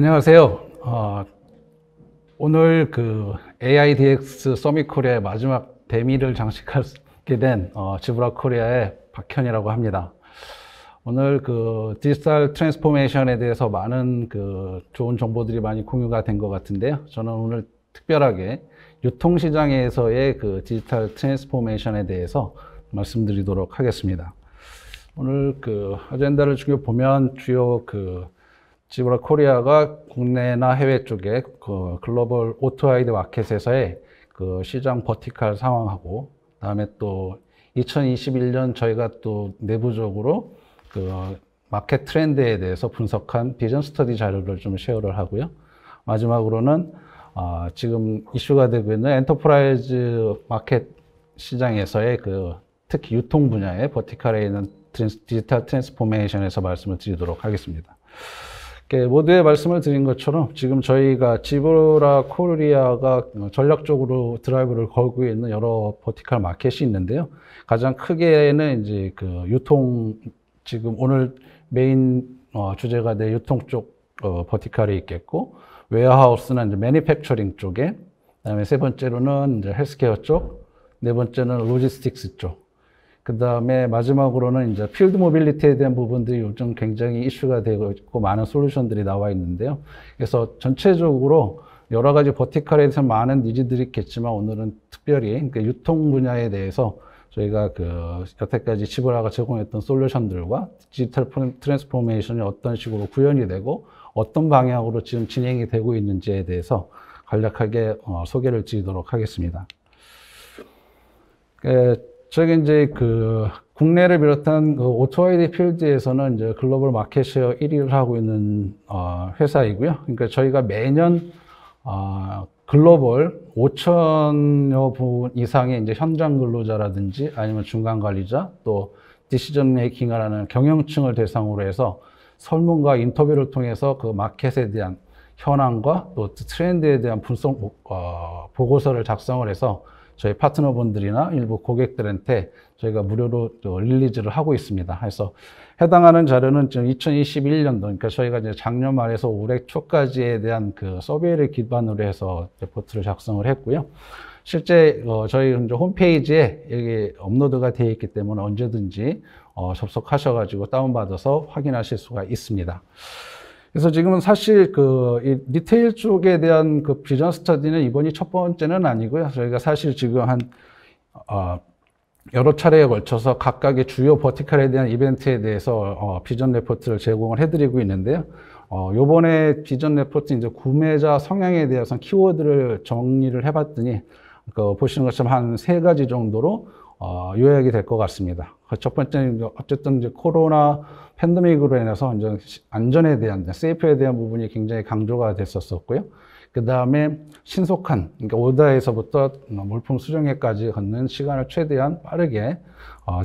안녕하세요. 오늘 그 AIDX 서밋 코리아의 마지막 대미를 장식하게 된 지브라 코리아의 박현이라고 합니다. 오늘 그 디지털 트랜스포메이션에 대해서 많은 그 좋은 정보들이 많이 공유가 된 것 같은데요. 저는 오늘 특별하게 유통시장에서의 그 디지털 트랜스포메이션에 대해서 말씀드리도록 하겠습니다. 오늘 그 아젠다를 보면 주요 그 지브라 코리아가 국내나 해외 쪽에 그 글로벌 오토아이드 마켓에서의 그 시장 버티컬 상황하고, 그다음에 또 2021년 저희가 또 내부적으로 그 마켓 트렌드에 대해서 분석한 비전 스터디 자료를 좀 쉐어를 하고요. 마지막으로는 지금 이슈가 되고 있는 엔터프라이즈 마켓 시장에서의 그 특히 유통 분야의 버티컬에 있는 디지털 트랜스포메이션에서 말씀을 드리도록 하겠습니다. 모두에 말씀을 드린 것처럼 지금 저희가 지브라 코리아가 전략적으로 드라이브를 걸고 있는 여러 버티컬 마켓이 있는데요. 가장 크게는 이제 그 유통, 지금 오늘 메인 주제가 된 유통 쪽 버티컬이 있겠고, 웨어하우스는 이제 매니팩처링 쪽에, 그다음에 세 번째로는 이제 헬스케어 쪽, 네 번째는 로지스틱스 쪽, 그 다음에 마지막으로는 이제 필드 모빌리티에 대한 부분들이 요즘 굉장히 이슈가 되고 있고 많은 솔루션들이 나와 있는데요. 그래서 전체적으로 여러 가지 버티컬에 대해서 많은 니즈들이 있겠지만, 오늘은 특별히 그러니까 유통 분야에 대해서 저희가 그 여태까지 지브라가 제공했던 솔루션들과 디지털 트랜스포메이션이 어떤 식으로 구현이 되고 어떤 방향으로 지금 진행이 되고 있는지에 대해서 간략하게 소개를 드리도록 하겠습니다. 저기 이제 그 국내를 비롯한 그 오토아이드 필드에서는 이제 글로벌 마켓 쉐어 1위를 하고 있는 회사이고요. 그러니까 저희가 매년 글로벌 5천여 분 이상의 이제 현장 근로자라든지 아니면 중간 관리자, 또 디시전 메이킹을 하는 경영층을 대상으로 해서 설문과 인터뷰를 통해서 그 마켓에 대한 현황과 또 트렌드에 대한 분석 보고서를 작성을 해서 저희 파트너분들이나 일부 고객들한테 저희가 무료로 릴리즈를 하고 있습니다. 그래서 해당하는 자료는 지금 2021년도, 그러니까 저희가 이제 작년 말에서 올해 초까지에 대한 그 서베이를 기반으로 해서 레포트를 작성을 했고요. 실제 저희 이제 홈페이지에 여기 업로드가 되어 있기 때문에 언제든지 접속하셔가지고 다운받아서 확인하실 수가 있습니다. 그래서 지금은 사실 이 리테일 쪽에 대한 그 비전 스터디는 이번이 첫 번째는 아니고요. 저희가 사실 지금 여러 차례에 걸쳐서 각각의 주요 버티컬에 대한 이벤트에 대해서 비전 레포트를 제공을 해드리고 있는데요. 요번에 비전 레포트 이제 구매자 성향에 대해서 키워드를 정리를 해봤더니 보시는 것처럼 한 3가지 정도로 요약이 될 것 같습니다. 첫 번째는 어쨌든 이제 코로나 팬데믹으로 인해서 이제 안전에 대한, 세이프에 대한 부분이 굉장히 강조가 됐었고요. 그 다음에 신속한, 그러니까 오더에서부터 물품 수정에까지 걷는 시간을 최대한 빠르게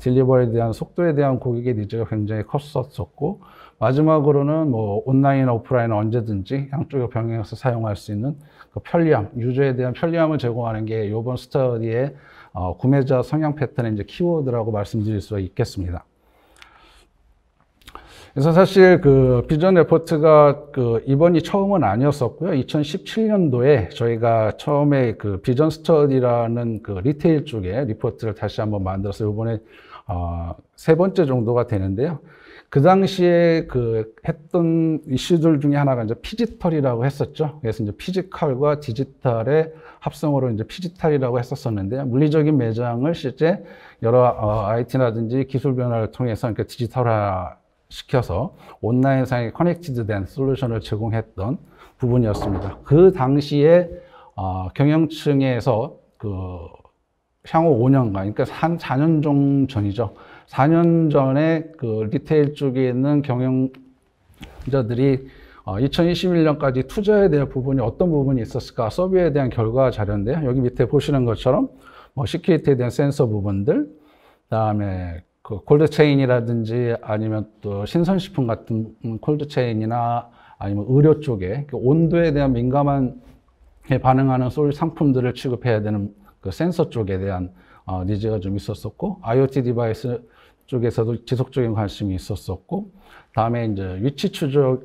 딜리버리에 대한 속도에 대한 고객의 니즈가 굉장히 컸었고, 마지막으로는 뭐 온라인, 오프라인 언제든지 양쪽을 병행해서 사용할 수 있는 그 편리함, 유저에 대한 편리함을 제공하는 게 이번 스터디의 구매자 성향 패턴의 이제 키워드라고 말씀드릴 수가 있겠습니다. 그래서 사실 그 비전 레포트가 이번이 처음은 아니었었고요. 2017년도에 저희가 처음에 그 비전 스터디라는 그 리테일 쪽에 리포트를 다시 한번 만들어서 이번에 3번째 정도가 되는데요. 그 당시에 했던 이슈들 중에 하나가 이제 피지털이라고 했었죠. 그래서 이제 피지컬과 디지털의 합성으로 이제 피지털이라고 했었었는데요. 물리적인 매장을 실제 여러 IT라든지 기술 변화를 통해서 그러니까 디지털화 시켜서 온라인상에 커넥티드된 솔루션을 제공했던 부분이었습니다. 그 당시에 경영층에서 향후 5년간, 그러니까 한 4년 정도 전이죠. 4년 전에 그 리테일 쪽에 있는 경영자들이 2021년까지 투자에 대한 부분이 어떤 부분이 있었을까, 서비에 대한 결과 자료인데요. 여기 밑에 보시는 것처럼 뭐 시큐리티에 대한 센서 부분들, 그다음에 그 콜드체인이라든지 아니면 또 신선식품 같은 콜드체인이나 아니면 의료 쪽에 온도에 대한 민감한 반응하는 상품들을 취급해야 되는 그 센서 쪽에 대한 니즈가 좀 있었었고, IoT 디바이스 쪽에서도 지속적인 관심이 있었었고, 다음에 이제 위치 추적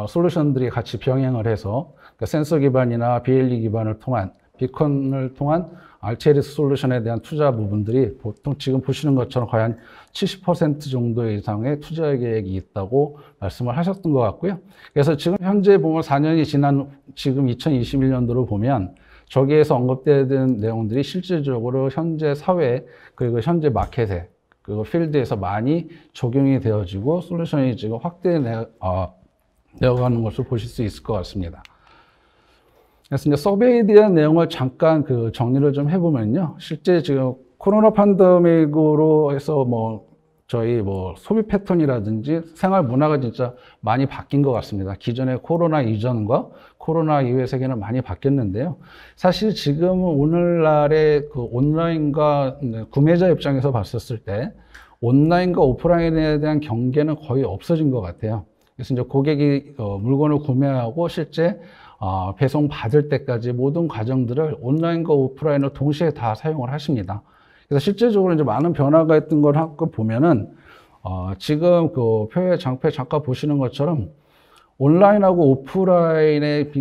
솔루션들이 같이 병행을 해서 그러니까 센서 기반이나 BLE 기반을 통한 비컨을 통한 RTLS 솔루션에 대한 투자 부분들이 보통 지금 보시는 것처럼 거의 한 70% 정도 이상의 투자 계획이 있다고 말씀을 하셨던 것 같고요. 그래서 지금 현재 보면 4년이 지난 지금 2021년도로 보면 저기에서 언급되는 내용들이 실질적으로 현재 사회 그리고 현재 마켓에 그 필드에서 많이 적용이 되어지고 솔루션이 지금 되어가는 것을 보실 수 있을 것 같습니다. 그래서 이제 서베이에 대한 내용을 잠깐 정리를 좀 해보면요. 실제 지금 코로나 팬데믹으로 해서 저희 소비 패턴이라든지 생활 문화가 진짜 많이 바뀐 것 같습니다. 기존의 코로나 이전과 코로나 이후의 세계는 많이 바뀌었는데요. 사실 지금은 오늘날의 온라인과 구매자 입장에서 봤었을 때 온라인과 오프라인에 대한 경계는 거의 없어진 것 같아요. 그래서 이제 고객이 물건을 구매하고 실제 배송 받을 때까지 모든 과정들을 온라인과 오프라인을 동시에 다 사용을 하십니다. 그래서 실제적으로 이제 많은 변화가 있던 걸 보면은 지금 표의 장표에 잠깐 보시는 것처럼 온라인하고 오프라인의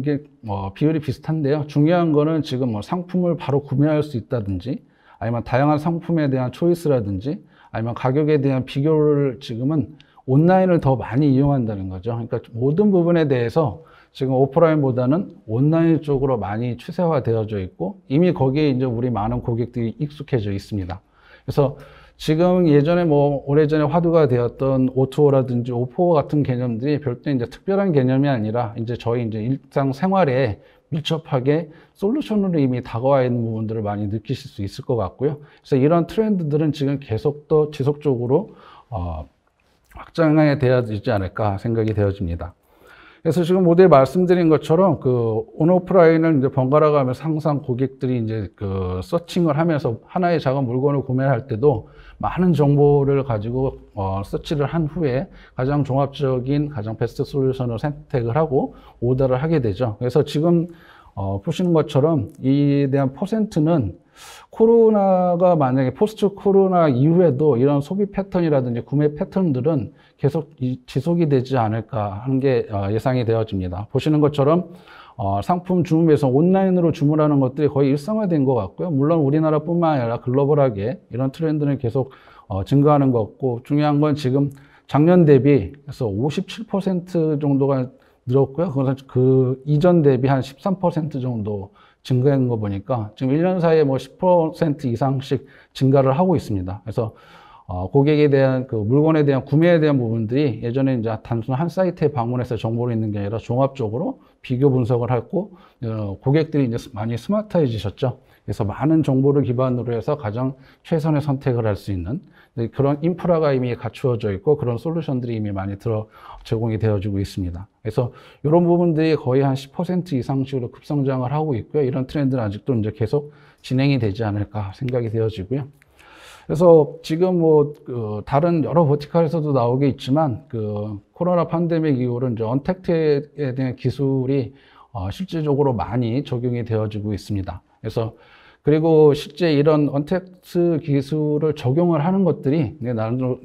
비율이 비슷한데요. 중요한 거는 지금 상품을 바로 구매할 수 있다든지 아니면 다양한 상품에 대한 초이스라든지 아니면 가격에 대한 비교를 지금은 온라인을 더 많이 이용한다는 거죠. 그러니까 모든 부분에 대해서 지금 오프라인보다는 온라인 쪽으로 많이 추세화되어져 있고 이미 거기에 이제 우리 많은 고객들이 익숙해져 있습니다. 그래서 지금 예전에 오래전에 화두가 되었던 O2O라든지 O4O 같은 개념들이 별도의 이제 특별한 개념이 아니라 이제 저희 이제 일상생활에 밀접하게 솔루션으로 이미 다가와 있는 부분들을 많이 느끼실 수 있을 것 같고요. 그래서 이런 트렌드들은 지금 계속 더 지속적으로 확장해 되어지지 않을까 생각이 되어집니다. 그래서 지금 모두에 말씀드린 것처럼 온오프라인을 이제 번갈아 가면서 항상 고객들이 이제 서칭을 하면서 하나의 작은 물건을 구매할 때도 많은 정보를 가지고 서치를 한 후에 가장 종합적인 가장 베스트 솔루션을 선택을 하고 오더를 하게 되죠. 그래서 지금 보시는 것처럼 이에 대한 퍼센트는 코로나가 만약에 포스트 코로나 이후에도 이런 소비 패턴이라든지 구매 패턴들은 계속 지속이 되지 않을까 하는 게 예상이 되어집니다. 보시는 것처럼 상품 주문에서 온라인으로 주문하는 것들이 거의 일상화된 것 같고요. 물론 우리나라뿐만 아니라 글로벌하게 이런 트렌드는 계속 증가하는 것 같고 중요한 건 지금 작년 대비 해서 57% 정도가 늘었고요. 그것은 그 이전 대비 한 13% 정도 증가한 거 보니까 지금 1년 사이에 10% 이상씩 증가를 하고 있습니다. 그래서 고객에 대한 물건에 대한 구매에 대한 부분들이 예전에 이제 단순 한 사이트에 방문해서 정보를 있는 게 아니라 종합적으로 비교 분석을 하고 고객들이 이제 많이 스마트해지셨죠. 그래서 많은 정보를 기반으로 해서 가장 최선의 선택을 할 수 있는 그런 인프라가 이미 갖추어져 있고 그런 솔루션들이 이미 많이 제공이 되어지고 있습니다. 그래서 이런 부분들이 거의 한 10% 이상씩으로 급성장을 하고 있고요. 이런 트렌드는 아직도 이제 계속 진행이 되지 않을까 생각이 되어지고요. 그래서 지금 다른 여러 버티컬에서도 나오게 있지만 코로나 팬데믹 이후로 이제 언택트에 대한 기술이 실질적으로 많이 적용이 되어지고 있습니다. 그래서 그리고 실제 이런 언택트 기술을 적용을 하는 것들이 나름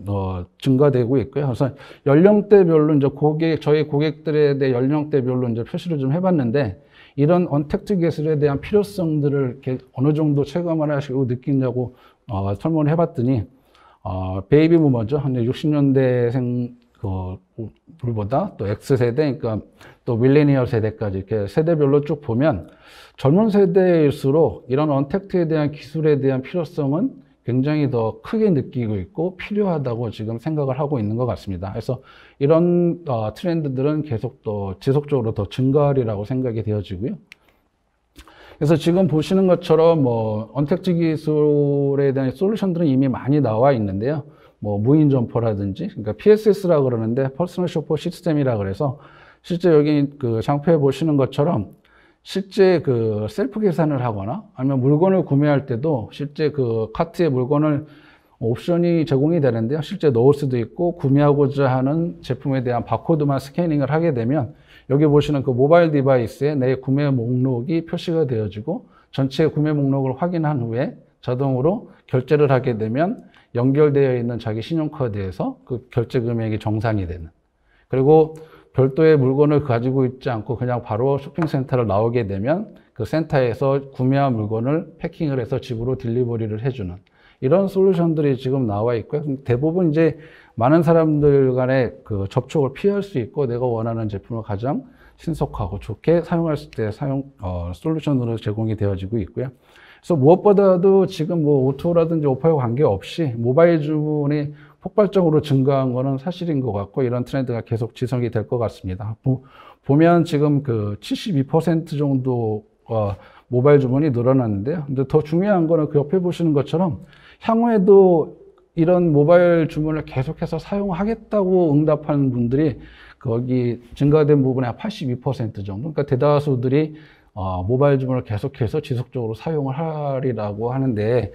증가되고 있고요. 그래서 연령대별로 이제 저희 고객들에 대해 연령대별로 이제 표시를 좀 해봤는데 이런 언택트 기술에 대한 필요성들을 이렇게 어느 정도 체감을 하시고 느끼냐고 설문을 해봤더니 베이비 부머죠. 한 60년대생 불보다 또 X세대, 그러니까 또 밀레니얼 세대까지 이렇게 세대별로 쭉 보면 젊은 세대일수록 이런 언택트에 대한 기술에 대한 필요성은 굉장히 더 크게 느끼고 있고 필요하다고 지금 생각을 하고 있는 것 같습니다. 그래서 이런 트렌드들은 계속 또 지속적으로 더 증가하리라고 생각이 되어지고요. 그래서 지금 보시는 것처럼 언택트 기술에 대한 솔루션들은 이미 많이 나와 있는데요. 무인 점포라든지, 그러니까 PSS라고 그러는데 퍼스널 쇼퍼 시스템이라 그래서 실제 여기 장표에 보시는 것처럼 실제 셀프 계산을 하거나 아니면 물건을 구매할 때도 실제 카트에 물건을 옵션이 제공이 되는데요. 실제 넣을 수도 있고 구매하고자 하는 제품에 대한 바코드만 스캐닝을 하게 되면 여기 보시는 모바일 디바이스에 내 구매 목록이 표시가 되어지고 전체 구매 목록을 확인한 후에 자동으로 결제를 하게 되면 연결되어 있는 자기 신용카드에서 결제 금액이 정산이 되는. 그리고 별도의 물건을 가지고 있지 않고 그냥 바로 쇼핑센터를 나오게 되면 그 센터에서 구매한 물건을 패킹을 해서 집으로 딜리버리를 해주는 이런 솔루션들이 지금 나와 있고요. 대부분 이제 많은 사람들 간의 그 접촉을 피할 수 있고 내가 원하는 제품을 가장 신속하고 좋게 사용할 때 솔루션으로 제공이 되어지고 있고요. 그래서 무엇보다도 지금 뭐 O2O라든지 오파와 관계없이 모바일 주문이 폭발적으로 증가한 거는 사실인 것 같고 이런 트렌드가 계속 지속이 될 것 같습니다. 보면 지금 그 72% 정도 모바일 주문이 늘어났는데요. 근데 더 중요한 거는 그 옆에 보시는 것처럼 향후에도 이런 모바일 주문을 계속해서 사용하겠다고 응답하는 분들이 거기 증가된 부분의 82% 정도. 그러니까 대다수들이 모바일 주문을 계속해서 지속적으로 사용을 하리라고 하는데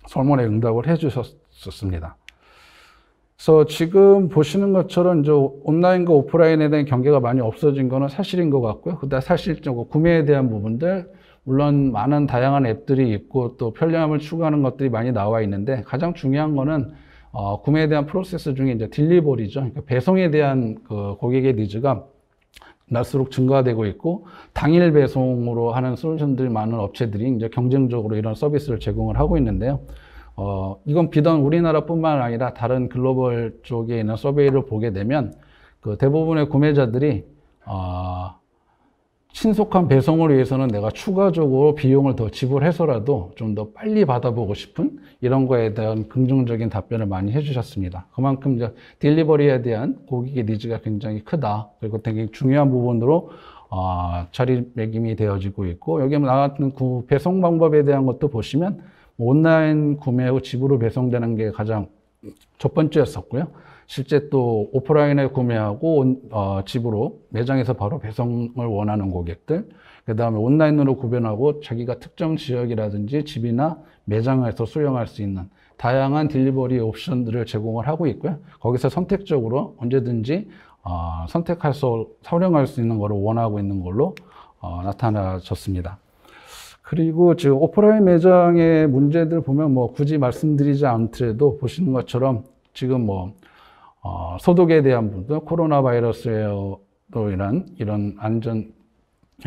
설문에 응답을 해주셨습니다. 그래서 지금 보시는 것처럼 이제 온라인과 오프라인에 대한 경계가 많이 없어진 거는 사실인 것 같고요. 그다음 사실적으로 구매에 대한 부분들, 물론 많은 다양한 앱들이 있고 또 편리함을 추구하는 것들이 많이 나와 있는데 가장 중요한 거는 구매에 대한 프로세스 중에 이제 딜리버리죠. 그러니까 배송에 대한 그 고객의 니즈가 날수록 증가되고 있고 당일 배송으로 하는 솔루션들이 많은 업체들이 이제 경쟁적으로 이런 서비스를 제공을 하고 있는데요. 이건 비단 우리나라뿐만 아니라 다른 글로벌 쪽에 있는 서베이를 보게 되면 그 대부분의 구매자들이 신속한 배송을 위해서는 내가 추가적으로 비용을 더 지불해서라도 좀 더 빨리 받아보고 싶은 이런 거에 대한 긍정적인 답변을 많이 해주셨습니다. 그만큼 이제 딜리버리에 대한 고객의 니즈가 굉장히 크다. 그리고 되게 중요한 부분으로 자리매김이 되어지고 있고 여기에 나왔던 배송 방법에 대한 것도 보시면 온라인 구매 후 집으로 배송되는 게 가장 첫 번째였었고요. 실제 또 오프라인에 구매하고 집으로 매장에서 바로 배송을 원하는 고객들, 그 다음에 온라인으로 구매하고 자기가 특정 지역이라든지 집이나 매장에서 수령할 수 있는 다양한 딜리버리 옵션들을 제공을 하고 있고요. 거기서 선택적으로 언제든지 사용할 수 있는 것을 원하고 있는 걸로 나타나졌습니다. 그리고 지금 오프라인 매장의 문제들 보면 뭐 굳이 말씀드리지 않더라도 보시는 것처럼 지금 소독에 대한 부분, 코로나 바이러스로 인한 이런 안전에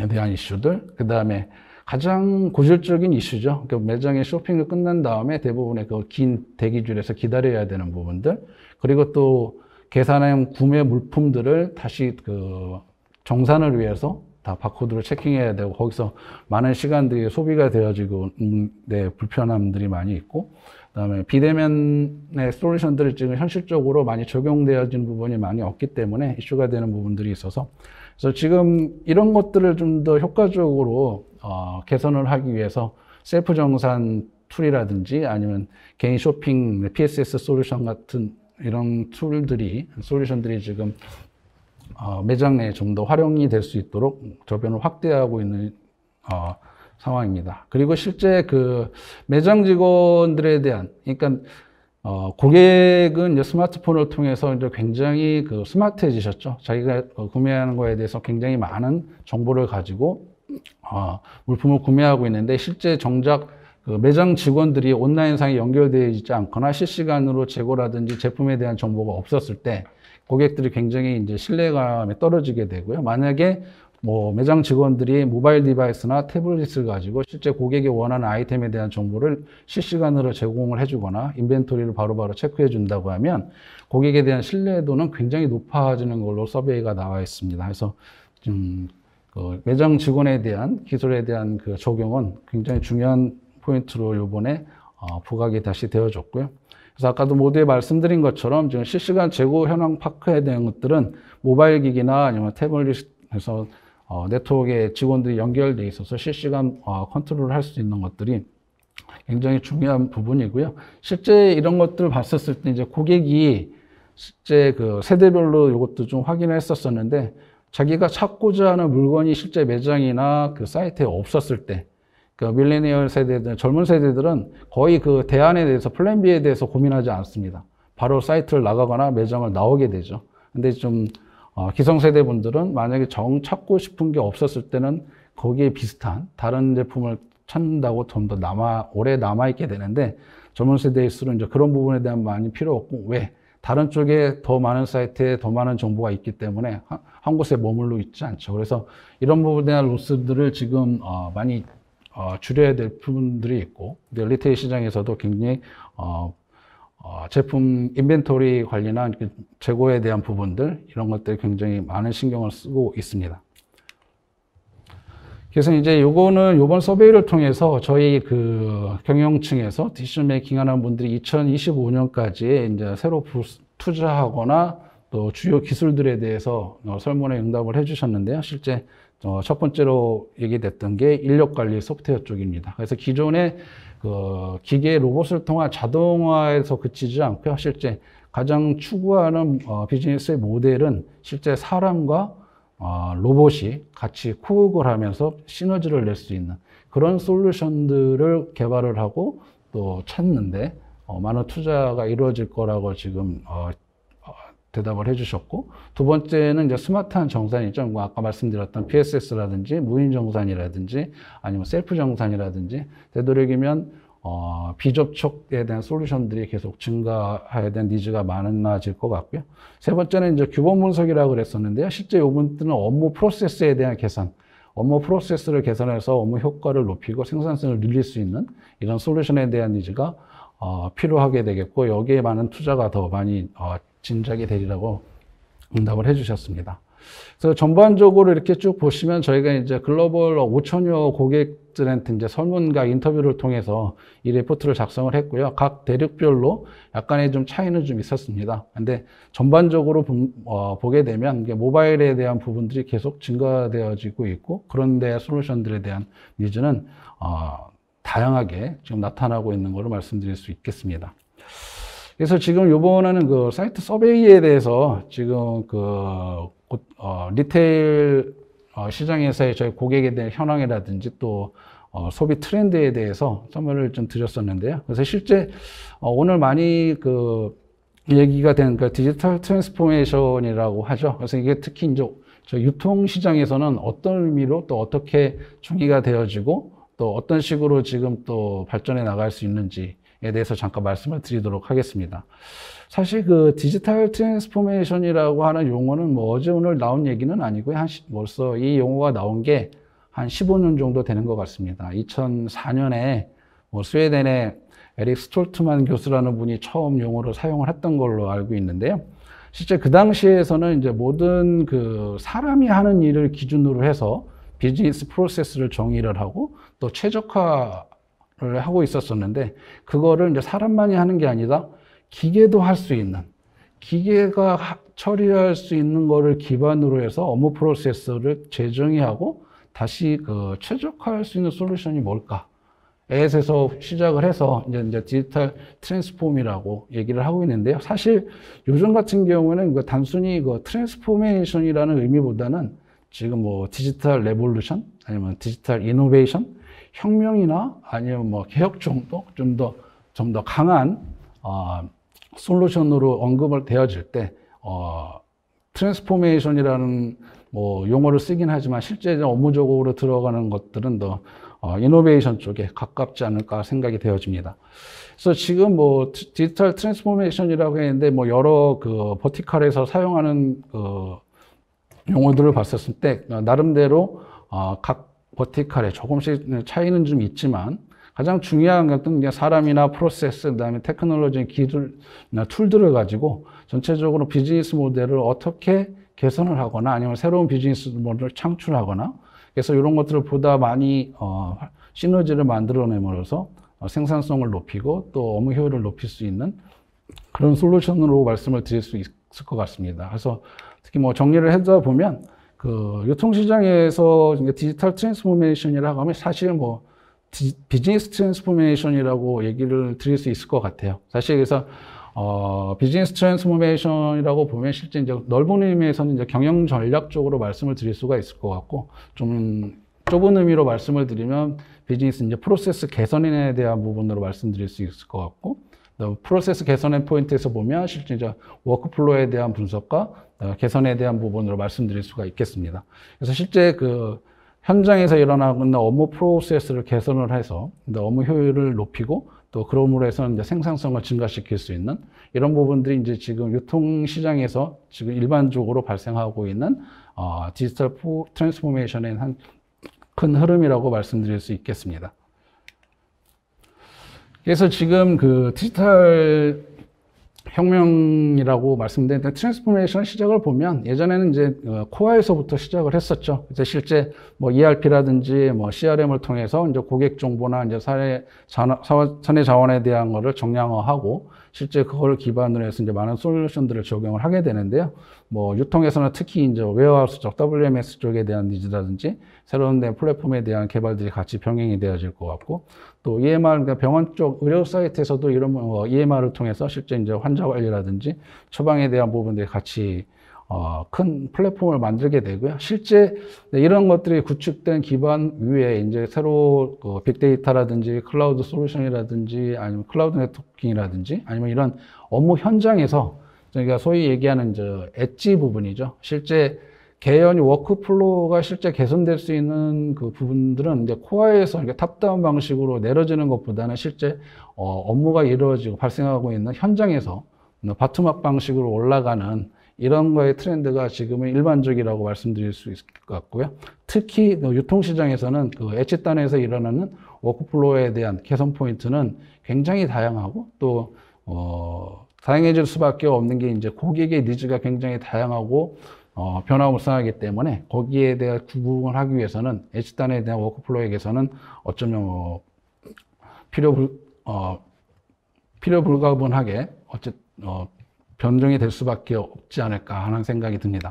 대한 이슈들, 그 다음에 가장 고질적인 이슈죠. 그러니까 매장에 쇼핑을 끝난 다음에 대부분의 그 긴 대기줄에서 기다려야 되는 부분들, 그리고 또 계산한 구매 물품들을 다시 그 정산을 위해서 다 바코드를 체킹해야 되고 거기서 많은 시간들이 소비가 되어지고 불편함들이 많이 있고 그다음에 비대면의 솔루션들이 지금 현실적으로 많이 적용되어진 부분이 많이 없기 때문에 이슈가 되는 부분들이 있어서 그래서 지금 이런 것들을 좀 더 효과적으로 개선을 하기 위해서 셀프 정산 툴이라든지 아니면 개인 쇼핑 PSS 솔루션 같은 이런 솔루션들이 지금 매장 내에 좀 더 활용이 될 수 있도록 저변을 확대하고 있는 상황입니다. 그리고 실제 그 매장 직원들에 대한, 그러니까 고객은 이제 스마트폰을 통해서 이제 굉장히 그 스마트해지셨죠. 자기가 구매하는 거에 대해서 굉장히 많은 정보를 가지고 물품을 구매하고 있는데 실제 정작 그 매장 직원들이 온라인상에 연결되어 있지 않거나 실시간으로 재고라든지 제품에 대한 정보가 없었을 때 고객들이 굉장히 이제 신뢰감이 떨어지게 되고요. 만약에 매장 직원들이 모바일 디바이스나 태블릿을 가지고 실제 고객이 원하는 아이템에 대한 정보를 실시간으로 제공을 해주거나 인벤토리를 바로바로 체크해 준다고 하면 고객에 대한 신뢰도는 굉장히 높아지는 걸로 서베이가 나와 있습니다. 그래서 그 매장 직원에 대한 기술에 대한 그 적용은 굉장히 중요한 포인트로 이번에 부각이 다시 되어졌고요. 그래서 아까도 모두에 말씀드린 것처럼 지금 실시간 재고 현황 파악에 대한 것들은 모바일 기기나 아니면 태블릿에서 네트워크에 직원들이 연결돼 있어서 실시간 컨트롤을 할 수 있는 것들이 굉장히 중요한 부분이고요. 실제 이런 것들을 봤었을 때 이제 고객이 실제 그 세대별로 이것도 좀 확인을 했었었는데 자기가 찾고자 하는 물건이 실제 매장이나 그 사이트에 없었을 때 그 밀레니얼 세대들, 젊은 세대들은 거의 그 대안에 대해서 플랜 B에 대해서 고민하지 않습니다. 바로 사이트를 나가거나 매장을 나오게 되죠. 근데 좀 기성세대 분들은 만약에 찾고 싶은 게 없었을 때는 거기에 비슷한 다른 제품을 찾는다고 좀 더 오래 남아있게 되는데 젊은 세대일수록 이제 그런 부분에 대한 많이 필요 없고 왜? 다른 쪽에 더 많은 사이트에 더 많은 정보가 있기 때문에 한 곳에 머물러 있지 않죠. 그래서 이런 부분에 대한 로스들을 지금 많이 줄여야 될 부분들이 있고, 리테일 시장에서도 굉장히 제품 인벤토리 관리나 재고에 대한 부분들, 이런 것들이 굉장히 많은 신경을 쓰고 있습니다. 그래서 이제 요거는 요번 서베이를 통해서 저희 그 경영층에서 디시전 메이킹 하는 분들이 2025년까지에 이제 새로 투자하거나 또 주요 기술들에 대해서 설문에 응답을 해주셨는데요. 실제 첫 번째로 얘기됐던 게 인력 관리 소프트웨어 쪽입니다. 그래서 기존의 그 기계 로봇을 통한 자동화에서 그치지 않고요. 실제 가장 추구하는 비즈니스의 모델은 실제 사람과 로봇이 같이 코업을 하면서 시너지를 낼 수 있는 그런 솔루션들을 개발을 하고 또 찾는데 많은 투자가 이루어질 거라고 지금 대답을 해주셨고, 두 번째는 이제 스마트한 정산이죠. 뭐 아까 말씀드렸던 PSS라든지 무인 정산이라든지 아니면 셀프 정산이라든지 되도록이면 비접촉에 대한 솔루션들이 계속 증가해야 되는 니즈가 많아질 것 같고요. 세 번째는 이제 규범 분석이라고 그랬었는데요. 실제 이분들은 업무 프로세스에 대한 개선, 업무 프로세스를 개선해서 업무 효과를 높이고 생산성을 늘릴 수 있는 이런 솔루션에 대한 니즈가 필요하게 되겠고, 여기에 많은 투자가 더 많이 진작이 되리라고 응답을 해주셨습니다. 그래서 전반적으로 이렇게 쭉 보시면 저희가 이제 글로벌 5천여 고객들한테 이제 설문과 인터뷰를 통해서 이 리포트를 작성을 했고요. 각 대륙별로 약간의 좀 차이는 좀 있었습니다. 근데 전반적으로 보게 되면 이게 모바일에 대한 부분들이 계속 증가되어지고 있고, 그런데 솔루션들에 대한 니즈는 다양하게 지금 나타나고 있는 것을 말씀드릴 수 있겠습니다. 그래서 지금 요번에는 그 사이트 서베이에 대해서 지금 리테일 시장에서의 저희 고객에 대한 현황이라든지 또 소비 트렌드에 대해서 설명을 좀 드렸었는데요. 그래서 실제 오늘 많이 얘기가 된 디지털 트랜스포메이션이라고 하죠. 그래서 이게 특히 이제 저 유통 시장에서는 어떤 의미로 또 어떻게 중의가 되어지고 또 어떤 식으로 지금 또 발전해 나갈 수 있는지에 대해서 잠깐 말씀을 드리도록 하겠습니다. 사실 그 디지털 트랜스포메이션이라고 하는 용어는 뭐 어제 오늘 나온 얘기는 아니고요. 벌써 이 용어가 나온 게 한 15년 정도 되는 것 같습니다. 2004년에 스웨덴의 에릭 스톨트만 교수라는 분이 처음 용어를 사용을 했던 걸로 알고 있는데요. 실제 그 당시에서는 이제 모든 그 사람이 하는 일을 기준으로 해서 비즈니스 프로세스를 정의를 하고 또 최적화를 하고 있었었는데, 그거를 이제 사람만이 하는 게 아니라 기계도 할 수 있는, 기계가 처리할 수 있는 거를 기반으로 해서 업무 프로세스를 재정의하고 다시 최적화할 수 있는 솔루션이 뭘까에 대해서 시작을 해서 이제 디지털 트랜스폼이라고 얘기를 하고 있는데요. 사실 요즘 같은 경우는 단순히 트랜스포메이션이라는 의미보다는 지금 디지털 레볼루션 아니면 디지털 이노베이션, 혁명이나 아니면 개혁 정도 좀 더 강한 솔루션으로 언급을 되어질 때 트랜스포메이션이라는 용어를 쓰긴 하지만 실제 업무적으로 들어가는 것들은 더 이노베이션 쪽에 가깝지 않을까 생각이 되어집니다. 그래서 지금 디지털 트랜스포메이션이라고 했는데 여러 버티컬에서 사용하는 용어들을 봤었을 때 나름대로 각 버티컬에 조금씩 차이는 좀 있지만, 가장 중요한 것은 사람이나 프로세스, 그다음에 테크놀로지, 기술이나 툴들을 가지고 전체적으로 비즈니스 모델을 어떻게 개선을 하거나 아니면 새로운 비즈니스 모델을 창출하거나, 그래서 이런 것들을 보다 많이 시너지를 만들어내면서 생산성을 높이고 또 업무 효율을 높일 수 있는 그런 솔루션으로 말씀을 드릴 수 있을 것 같습니다. 그래서 특히 정리를 해서 보면 유통시장에서 디지털 트랜스포메이션이라고 하면 사실 비즈니스 트랜스포메이션이라고 얘기를 드릴 수 있을 것 같아요. 사실 그래서 비즈니스 트랜스포메이션이라고 보면 실제 이제 넓은 의미에서는 이제 경영 전략적으로 말씀을 드릴 수가 있을 것 같고, 좀 좁은 의미로 말씀을 드리면 비즈니스 이제 프로세스 개선에 대한 부분으로 말씀드릴 수 있을 것 같고, 프로세스 개선의 포인트에서 보면 실제 이제 워크플로우에 대한 분석과 개선에 대한 부분으로 말씀드릴 수가 있겠습니다. 그래서 실제 현장에서 일어나는 업무 프로세스를 개선을 해서 업무 효율을 높이고 또 그럼으로 해서 이제 생산성을 증가시킬 수 있는 이런 부분들이 이제 지금 유통시장에서 지금 일반적으로 발생하고 있는 디지털 트랜스포메이션의 한 큰 흐름이라고 말씀드릴 수 있겠습니다. 그래서 지금 그 디지털 혁명이라고 말씀드린 트랜스포메이션 시작을 보면 예전에는 이제 코어에서부터 시작을 했었죠. 이제 실제 뭐 ERP라든지 뭐 CRM을 통해서 이제 고객 정보나 이제 사내 자원에 대한 거를 정량화하고 실제 그걸 기반으로 해서 이제 많은 솔루션들을 적용을 하게 되는데요. 뭐 유통에서는 특히 이제 웨어하우스 쪽 WMS 쪽에 대한 니즈라든지 새로운 플랫폼에 대한 개발들이 같이 병행이 되어질 것 같고 또 EMR, 그러니까 병원 쪽 의료 사이트에서도 이런 EMR을 통해서 실제 이제 환자 관리라든지 처방에 대한 부분들이 같이 큰 플랫폼을 만들게 되고요. 실제 이런 것들이 구축된 기반 위에 이제 새로 빅데이터라든지 클라우드 솔루션이라든지 아니면 클라우드 네트워킹이라든지 아니면 이런 업무 현장에서 저희가 소위 얘기하는 저 엣지 부분이죠. 실제 개연이 워크플로우가 실제 개선될 수 있는 그 부분들은 이제 코어에서 탑다운 방식으로 내려지는 것보다는 실제 업무가 이루어지고 발생하고 있는 현장에서 바텀업 방식으로 올라가는 이런 거의 트렌드가 지금은 일반적이라고 말씀드릴 수 있을 것 같고요. 특히 유통시장에서는 그 엣지단에서 일어나는 워크플로우에 대한 개선 포인트는 굉장히 다양하고 또 다양해질 수밖에 없는 게 이제 고객의 니즈가 굉장히 다양하고 변화무쌍하기 때문에 거기에 대한 구분을 하기 위해서는 엣지단에 대한 워크플로우의 개선은 어쩌면 필요 불가분하게 변경이 될 수밖에 없지 않을까 하는 생각이 듭니다.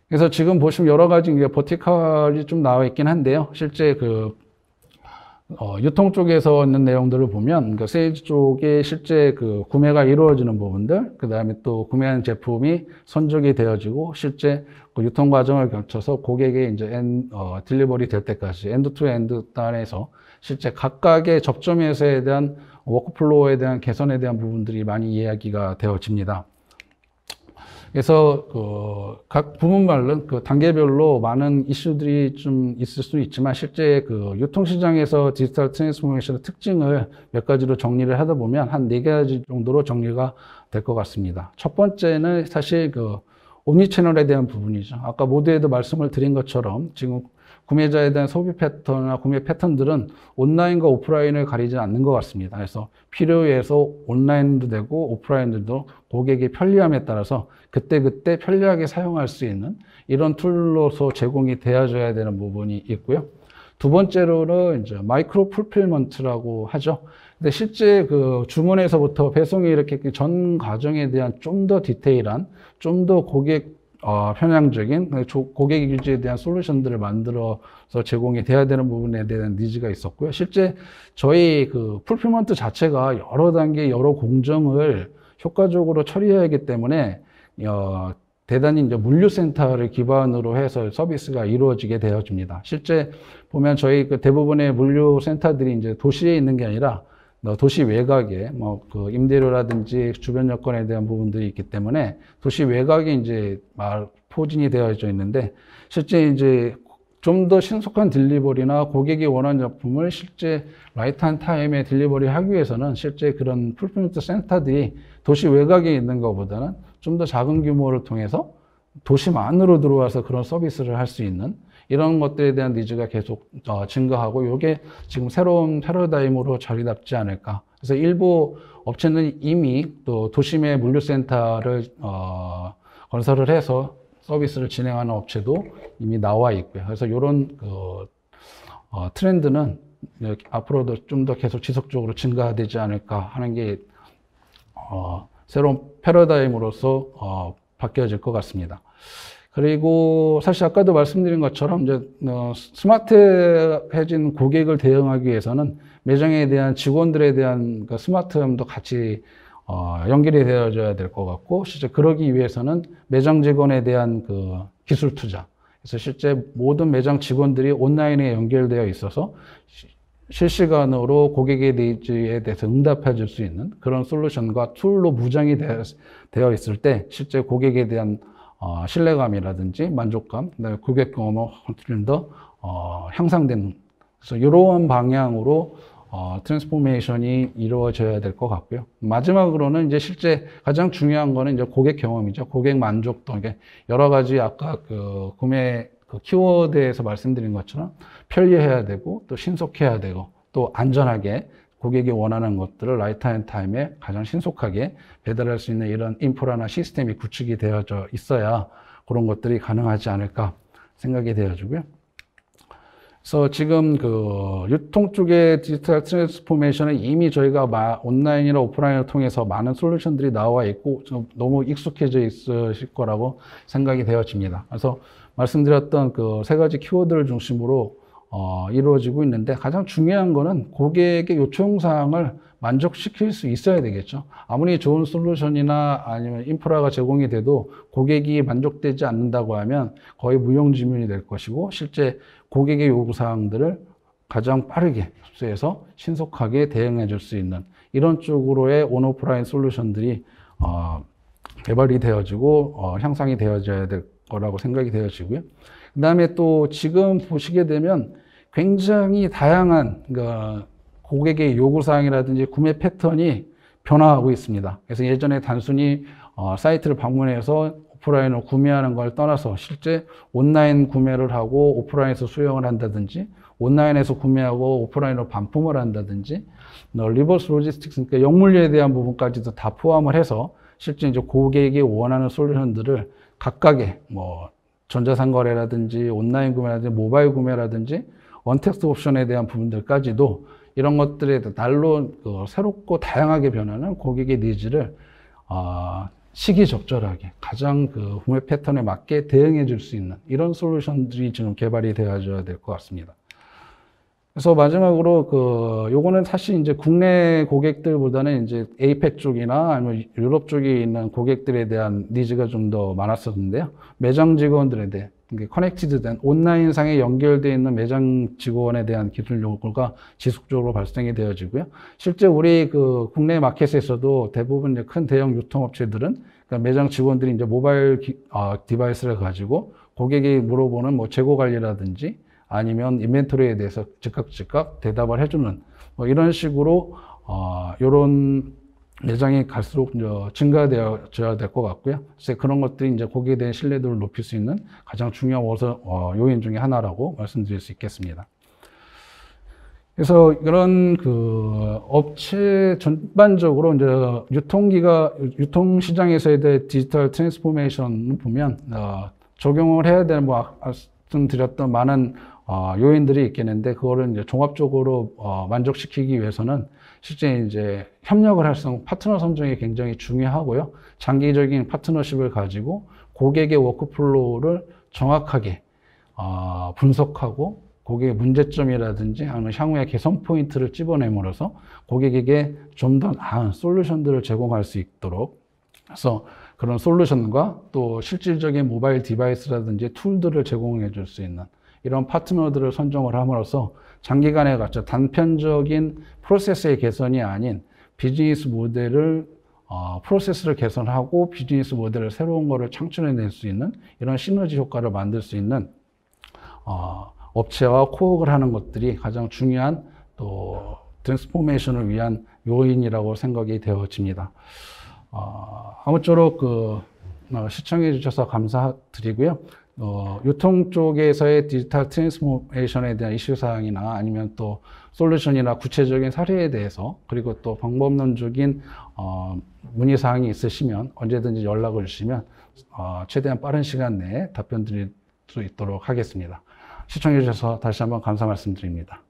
그래서 지금 보시면 여러 가지 버티컬이 좀 나와 있긴 한데요. 실제 그 유통 쪽에서 있는 내용들을 보면, 그러니까 세일즈 쪽에 실제 그 구매가 이루어지는 부분들, 그 다음에 또 구매한 제품이 선적이 되어지고, 실제 그 유통 과정을 거쳐서 고객에 이제 딜리버리 될 때까지 엔드 투 엔드 단에서 실제 각각의 접점에서에 대한 워크플로우에 대한 개선에 대한 부분들이 많이 이야기가 되어집니다. 그래서 각 부문별로 그 단계별로 많은 이슈들이 좀 있을 수 있지만 실제 그 유통시장에서 디지털 트랜스포메이션의 특징을 몇 가지로 정리를 하다 보면 한 4가지 정도로 정리가 될 것 같습니다. 첫 번째는 사실 그 옴니채널에 대한 부분이죠. 아까 모두에도 말씀을 드린 것처럼 지금 구매자에 대한 소비 패턴이나 구매 패턴들은 온라인과 오프라인을 가리지 않는 것 같습니다. 그래서 필요에 의해서 온라인도 되고 오프라인도 고객의 편리함에 따라서 그때그때 편리하게 사용할 수 있는 이런 툴로서 제공이 되어줘야 되는 부분이 있고요. 두 번째로는 이제 마이크로 풀필먼트라고 하죠. 근데 실제 그 주문에서부터 배송이 이렇게 전 과정에 대한 좀 더 디테일한, 좀 더 고객 편향적인 고객 유지에 대한 솔루션들을 만들어서 제공이 돼야 되는 부분에 대한 니즈가 있었고요. 실제 저희 그 풀필먼트 자체가 여러 단계, 여러 공정을 효과적으로 처리해야 하기 때문에 대단히 이제 물류센터를 기반으로 해서 서비스가 이루어지게 되어집니다. 실제 보면 저희 그 대부분의 물류센터들이 이제 도시에 있는 게 아니라 도시 외곽에 그 임대료라든지 주변 여건에 대한 부분들이 있기 때문에 도시 외곽에 이제 포진이 되어져 있는데 실제 이제 좀 더 신속한 딜리버리나 고객이 원하는 제품을 실제 라이트한 타임에 딜리버리 하기 위해서는 실제 그런 풀필먼트 센터들이 도시 외곽에 있는 것보다는 좀 더 작은 규모를 통해서 도심 안으로 들어와서 그런 서비스를 할 수 있는 이런 것들에 대한 니즈가 계속 증가하고 이게 지금 새로운 패러다임으로 자리 잡지 않을까. 그래서 일부 업체는 이미 또 도심의 물류센터를 건설을 해서 서비스를 진행하는 업체도 이미 나와 있고요. 그래서 이런 트렌드는 앞으로도 좀 더 계속 지속적으로 증가되지 않을까 하는 게 새로운 패러다임으로서 바뀌어질 것 같습니다. 그리고 사실 아까도 말씀드린 것처럼 이제 스마트해진 고객을 대응하기 위해서는 매장에 대한 직원들에 대한 그 스마트함도 같이 연결이 되어져야 될 것 같고 실제 그러기 위해서는 매장 직원에 대한 그 기술 투자. 그래서 실제 모든 매장 직원들이 온라인에 연결되어 있어서 실시간으로 고객의 니즈에 대해서 응답해 줄 수 있는 그런 솔루션과 툴로 무장이 되어 있을 때 실제 고객에 대한 신뢰감이라든지 만족감, 고객 경험을 좀 더 향상되는, 그래서 이러한 방향으로 트랜스포메이션이 이루어져야 될 것 같고요. 마지막으로는 이제 실제 가장 중요한 거는 이제 고객 경험이죠. 고객 만족도. 이게 여러 가지 아까 그 구매 그 키워드에서 말씀드린 것처럼 편리해야 되고 또 신속해야 되고 또 안전하게 고객이 원하는 것들을 라이트 앤 타임에 가장 신속하게 배달할 수 있는 이런 인프라나 시스템이 구축이 되어져 있어야 그런 것들이 가능하지 않을까 생각이 되어지고요. 그래서 지금 그 유통 쪽의 디지털 트랜스포메이션은 이미 저희가 온라인이나 오프라인을 통해서 많은 솔루션들이 나와 있고 좀 너무 익숙해져 있으실 거라고 생각이 되어집니다. 그래서 말씀드렸던 그 세 가지 키워드를 중심으로 이루어지고 있는데 가장 중요한 거는 고객의 요청사항을 만족시킬 수 있어야 되겠죠. 아무리 좋은 솔루션이나 아니면 인프라가 제공이 돼도 고객이 만족되지 않는다고 하면 거의 무용지물이 될 것이고 실제 고객의 요구사항들을 가장 빠르게 흡수해서 신속하게 대응해 줄 수 있는 이런 쪽으로의 온오프라인 솔루션들이 개발이 되어지고 향상이 되어져야 될 거라고 생각이 되어지고요. 그 다음에 또 지금 보시게 되면 굉장히 다양한 고객의 요구사항이라든지 구매 패턴이 변화하고 있습니다. 그래서 예전에 단순히 사이트를 방문해서 오프라인으로 구매하는 걸 떠나서 실제 온라인 구매를 하고 오프라인에서 수령을 한다든지 온라인에서 구매하고 오프라인으로 반품을 한다든지 리버스 로지스틱스, 그러니까 역물류에 대한 부분까지도 다 포함을 해서 실제 이제 고객이 원하는 솔루션들을 각각의 전자상거래라든지 온라인 구매라든지 모바일 구매라든지 원텍스트 옵션에 대한 부분들까지도 이런 것들에 날로 새롭고 다양하게 변하는 고객의 니즈를 시기적절하게 가장 그 구매 패턴에 맞게 대응해 줄 수 있는 이런 솔루션들이 지금 개발이 되어져야 될 것 같습니다. 그래서 마지막으로 요거는 사실 이제 국내 고객들보다는 이제 에이펙 쪽이나 아니면 유럽 쪽에 있는 고객들에 대한 니즈가 좀 더 많았었는데요. 매장 직원들에 대해 커넥티드된 온라인상에 연결되어 있는 매장 직원에 대한 기술 요구가 지속적으로 발생이 되어지고요. 실제 우리 그 국내 마켓에서도 대부분 이제 큰 대형 유통업체들은 그러니까 매장 직원들이 이제 모바일 디바이스를 가지고 고객이 물어보는 재고 관리라든지 아니면 인벤토리에 대해서 즉각 대답을 해주는 이런 식으로 이런 매장이 갈수록 증가되어져야 될 것 같고요. 그래서 그런 것들이 이제 고객에 대한 신뢰도를 높일 수 있는 가장 중요한 요인 중에 하나라고 말씀드릴 수 있겠습니다. 그래서 이런 업체 전반적으로 이제 유통 시장에서의 디지털 트랜스포메이션을 보면 적용을 해야 되는 말씀드렸던 많은 요인들이 있겠는데 그거를 이제 종합적으로 만족시키기 위해서는 실제 이제 협력을 할 수 있는 파트너 선정이 굉장히 중요하고요. 장기적인 파트너십을 가지고 고객의 워크플로우를 정확하게 분석하고 고객의 문제점이라든지 아니면 향후의 개선 포인트를 찝어내므로써 고객에게 좀 더 나은 솔루션들을 제공할 수 있도록 그래서 그런 솔루션과 또 실질적인 모바일 디바이스라든지 툴들을 제공해 줄 수 있는 이런 파트너들을 선정을 함으로써 장기간에 걸쳐 단편적인 프로세스의 개선이 아닌 비즈니스 모델을 프로세스를 개선하고 비즈니스 모델을 새로운 거를 창출해낼 수 있는 이런 시너지 효과를 만들 수 있는 업체와 코업을 하는 것들이 가장 중요한 또 트랜스포메이션을 위한 요인이라고 생각이 되어집니다. 아무쪼록 시청해 주셔서 감사드리고요. 유통 쪽에서의 디지털 트랜스포메이션에 대한 이슈사항이나 아니면 또 솔루션이나 구체적인 사례에 대해서 그리고 또 방법론적인 문의사항이 있으시면 언제든지 연락을 주시면 최대한 빠른 시간 내에 답변 드릴 수 있도록 하겠습니다. 시청해 주셔서 다시 한번 감사 말씀드립니다.